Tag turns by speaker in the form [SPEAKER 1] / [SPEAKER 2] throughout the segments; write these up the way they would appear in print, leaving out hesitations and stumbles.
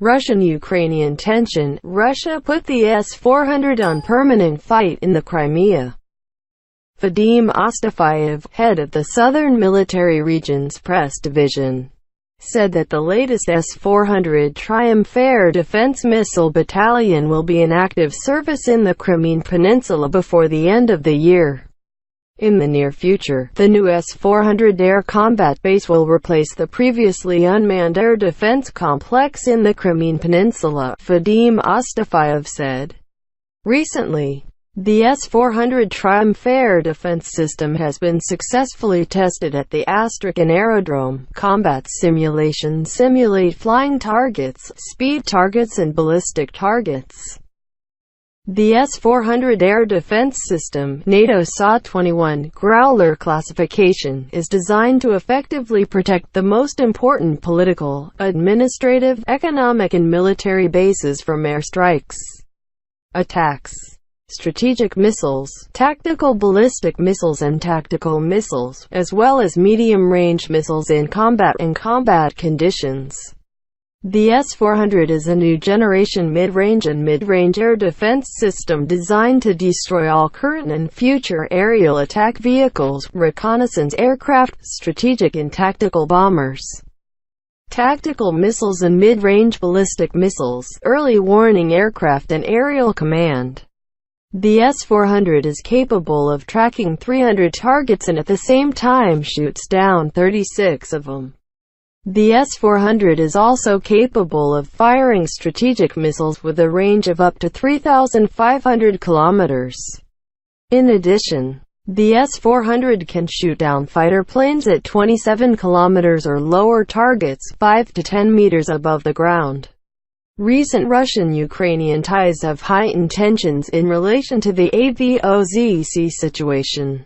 [SPEAKER 1] Russian-Ukrainian tension. Russia put the S-400 on permanent fight in the Crimea. Vadim Ostafayev, head of the Southern Military Regions Press Division, said that the latest S-400 Triumph air defense missile battalion will be in active service in the Crimean Peninsula before the end of the year. In the near future, the new S-400 air combat base will replace the previously unmanned air defense complex in the Crimean Peninsula, Vadim Ostafayev said. Recently, the S-400 Triumph air defense system has been successfully tested at the Astrakhan aerodrome. Combat simulations simulate flying targets, speed targets and ballistic targets. The S-400 air defense system, NATO SA-21 Growler classification, is designed to effectively protect the most important political, administrative, economic and military bases from airstrikes, attacks, strategic missiles, tactical ballistic missiles and tactical missiles, as well as medium-range missiles in combat and combat conditions. The S-400 is a new generation mid-range and mid-range air defense system designed to destroy all current and future aerial attack vehicles, reconnaissance aircraft, strategic and tactical bombers, tactical missiles and mid-range ballistic missiles, early warning aircraft and aerial command. The S-400 is capable of tracking 300 targets and at the same time shoots down 36 of them. The S-400 is also capable of firing strategic missiles with a range of up to 3,500 kilometers. In addition, the S-400 can shoot down fighter planes at 27 kilometers or lower targets 5 to 10 meters above the ground. Recent Russian-Ukrainian ties have heightened tensions in relation to the AVOZC situation.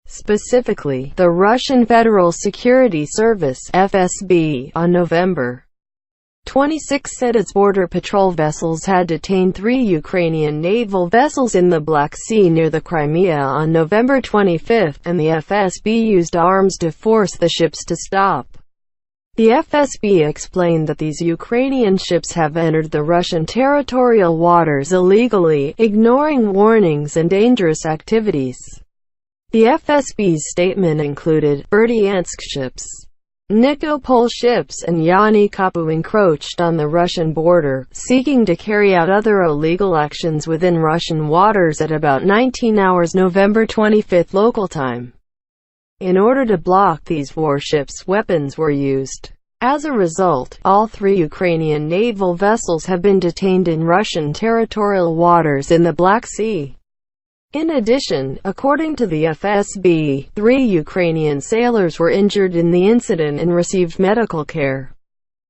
[SPEAKER 1] Specifically, the Russian Federal Security Service (FSB) on November 26 said its border patrol vessels had detained 3 Ukrainian naval vessels in the Black Sea near the Crimea on November 25, and the FSB used arms to force the ships to stop. The FSB explained that these Ukrainian ships have entered the Russian territorial waters illegally, ignoring warnings and dangerous activities. The FSB's statement included Berdyansk ships, Nikopol ships and Yani Kapu encroached on the Russian border, seeking to carry out other illegal actions within Russian waters at about 19 hours November 25 local time. In order to block these warships, weapons were used. As a result, all 3 Ukrainian naval vessels have been detained in Russian territorial waters in the Black Sea. In addition, according to the FSB, 3 Ukrainian sailors were injured in the incident and received medical care.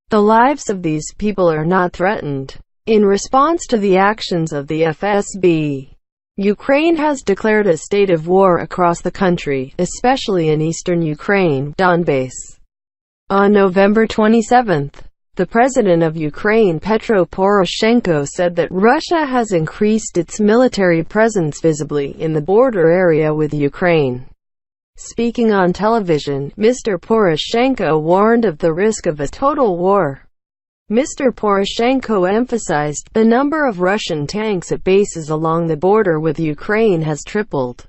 [SPEAKER 1] The lives of these people are not threatened. In response to the actions of the FSB, Ukraine has declared a state of war across the country, especially in eastern Ukraine, Donbass. On November 27, the president of Ukraine, Petro Poroshenko, said that Russia has increased its military presence visibly in the border area with Ukraine. Speaking on television, Mr. Poroshenko warned of the risk of a total war. Mr. Poroshenko emphasized, the number of Russian tanks at bases along the border with Ukraine has tripled.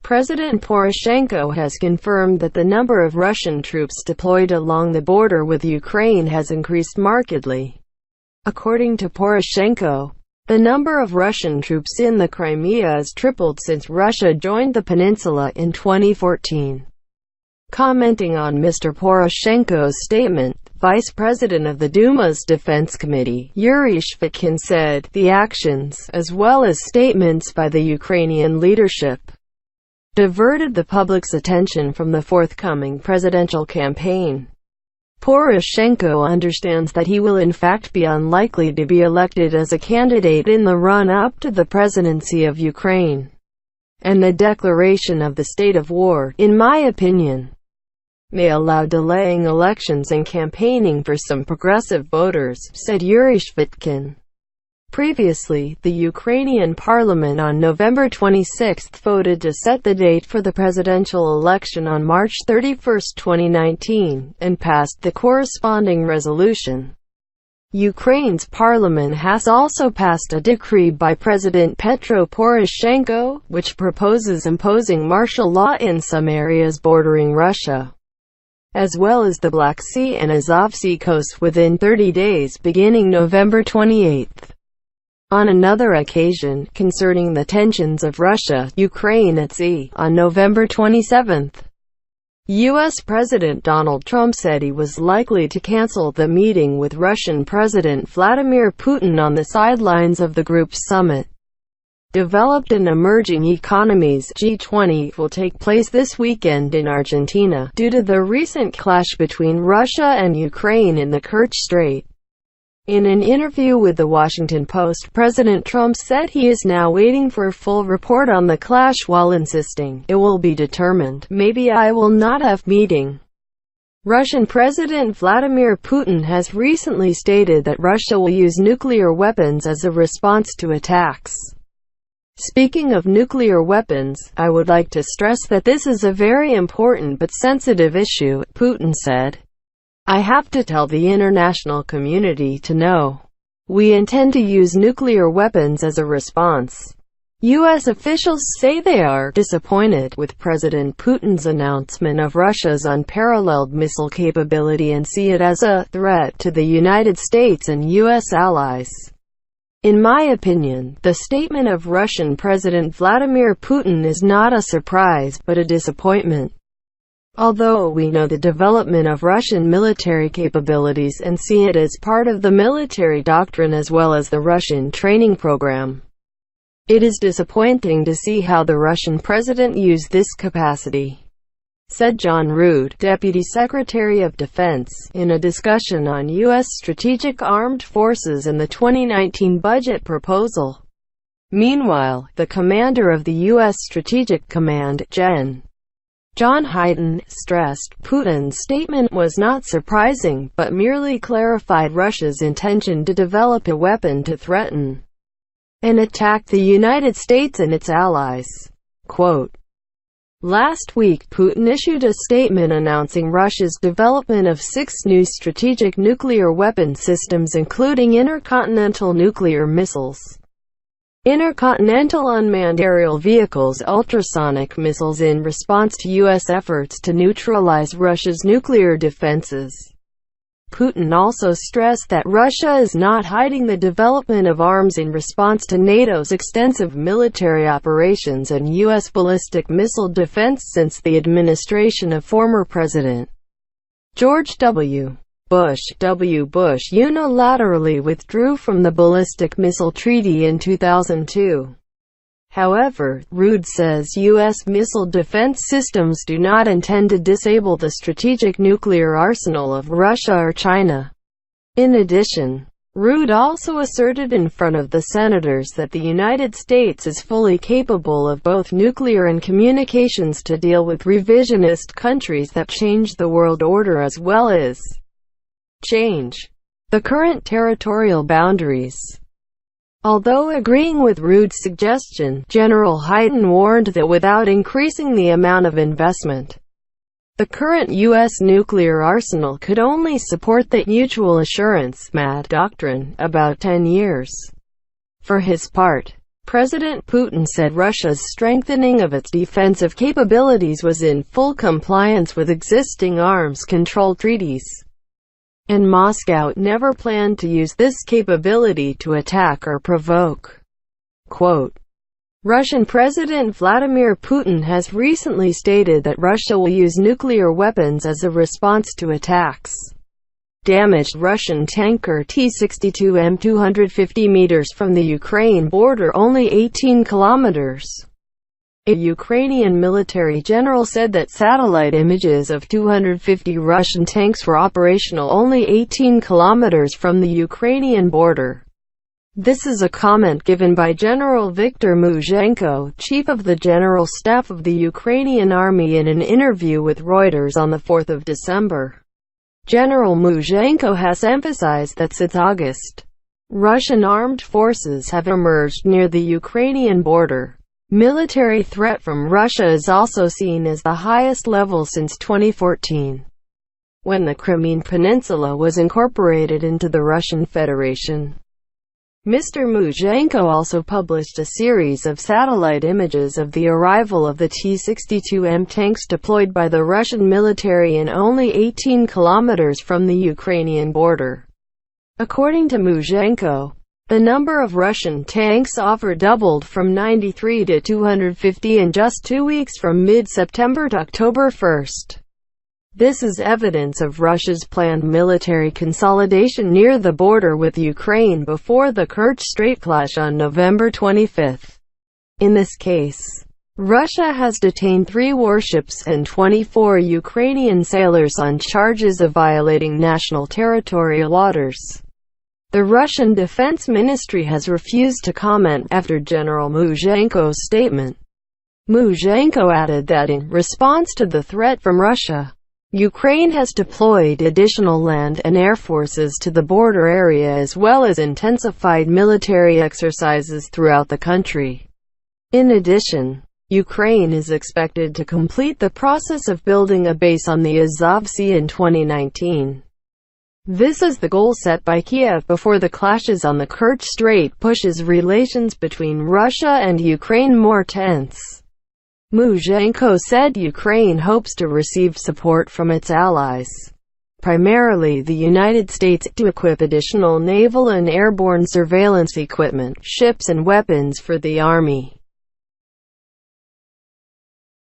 [SPEAKER 1] President Poroshenko has confirmed that the number of Russian troops deployed along the border with Ukraine has increased markedly. According to Poroshenko, the number of Russian troops in the Crimea has tripled since Russia joined the peninsula in 2014. Commenting on Mr. Poroshenko's statement, Vice President of the Duma's Defense Committee, Yuri Shvitkin, said, the actions, as well as statements by the Ukrainian leadership, diverted the public's attention from the forthcoming presidential campaign. Poroshenko understands that he will in fact be unlikely to be elected as a candidate in the run-up to the presidency of Ukraine. And the declaration of the state of war, in my opinion, may allow delaying elections and campaigning for some progressive voters, said Yuri Shvitkin. Previously, the Ukrainian parliament on November 26 voted to set the date for the presidential election on March 31, 2019, and passed the corresponding resolution. Ukraine's parliament has also passed a decree by President Petro Poroshenko, which proposes imposing martial law in some areas bordering Russia, as well as the Black Sea and Azov Sea coast within 30 days beginning November 28. On another occasion, concerning the tensions of Russia-Ukraine at sea, on November 27, U.S. President Donald Trump said he was likely to cancel the meeting with Russian President Vladimir Putin on the sidelines of the group's summit. Developed and Emerging Economies (G20) will take place this weekend in Argentina, due to the recent clash between Russia and Ukraine in the Kerch Strait. In an interview with The Washington Post, President Trump said he is now waiting for a full report on the clash while insisting, "It will be determined. Maybe I will not have meeting." Russian President Vladimir Putin has recently stated that Russia will use nuclear weapons as a response to attacks. Speaking of nuclear weapons, "I would like to stress that this is a very important but sensitive issue," Putin said. "I have to tell the international community to know. We intend to use nuclear weapons as a response." U.S. officials say they are disappointed with President Putin's announcement of Russia's unparalleled missile capability and see it as a threat to the United States and U.S. allies. "In my opinion, the statement of Russian President Vladimir Putin is not a surprise, but a disappointment. Although we know the development of Russian military capabilities and see it as part of the military doctrine as well as the Russian training program, it is disappointing to see how the Russian president used this capacity," said John Rood, Deputy Secretary of Defense, in a discussion on U.S. strategic armed forces and the 2019 budget proposal. Meanwhile, the commander of the U.S. Strategic Command, John Hyten, stressed Putin's statement was not surprising, but merely clarified Russia's intention to develop a weapon to threaten and attack the United States and its allies. Quote, "Last week, Putin issued a statement announcing Russia's development of 6 new strategic nuclear weapon systems including intercontinental nuclear missiles, intercontinental unmanned aerial vehicles, ultrasonic missiles in response to U.S. efforts to neutralize Russia's nuclear defenses." Putin also stressed that Russia is not hiding the development of arms in response to NATO's extensive military operations and U.S. ballistic missile defense since the administration of former President George W. Bush unilaterally withdrew from the Ballistic Missile Treaty in 2002. However, Rood says U.S. missile defense systems do not intend to disable the strategic nuclear arsenal of Russia or China. In addition, Rood also asserted in front of the senators that the United States is fully capable of both nuclear and communications to deal with revisionist countries that change the world order as well as change the current territorial boundaries. Although agreeing with Rood's suggestion, General Hyten warned that without increasing the amount of investment, the current U.S. nuclear arsenal could only support the mutual assurance (MAD) doctrine about 10 years. For his part, President Putin said Russia's strengthening of its defensive capabilities was in full compliance with existing arms control treaties, and Moscow never planned to use this capability to attack or provoke. Quote, Russian President Vladimir Putin has recently stated that Russia will use nuclear weapons as a response to attacks. Damaged Russian tanker T62 m 250 meters from the Ukraine border, only 18 kilometers. A Ukrainian military general said that satellite images of 250 Russian tanks were operational only 18 kilometers from the Ukrainian border. This is a comment given by General Viktor Muzhenko, chief of the General Staff of the Ukrainian Army, in an interview with Reuters on 4 December. General Muzhenko has emphasized that since August, Russian armed forces have emerged near the Ukrainian border. Military threat from Russia is also seen as the highest level since 2014. when the Crimean Peninsula was incorporated into the Russian Federation. Mr. Mushenko also published a series of satellite images of the arrival of the T62M tanks deployed by the Russian military in only 18 kilometers from the Ukrainian border. According to Mushenko, the number of Russian tanks offered doubled from 93 to 250 in just 2 weeks from mid-September to October 1. This is evidence of Russia's planned military consolidation near the border with Ukraine before the Kerch Strait clash on November 25. In this case, Russia has detained 3 warships and 24 Ukrainian sailors on charges of violating national territorial waters. The Russian Defense Ministry has refused to comment after General Mushenko's statement. Mushenko added that in response to the threat from Russia, Ukraine has deployed additional land and air forces to the border area as well as intensified military exercises throughout the country. In addition, Ukraine is expected to complete the process of building a base on the Azov Sea in 2019. This is the goal set by Kiev before the clashes on the Kerch Strait pushes relations between Russia and Ukraine more tense. Mushenko said Ukraine hopes to receive support from its allies, primarily the United States, to equip additional naval and airborne surveillance equipment, ships and weapons for the army.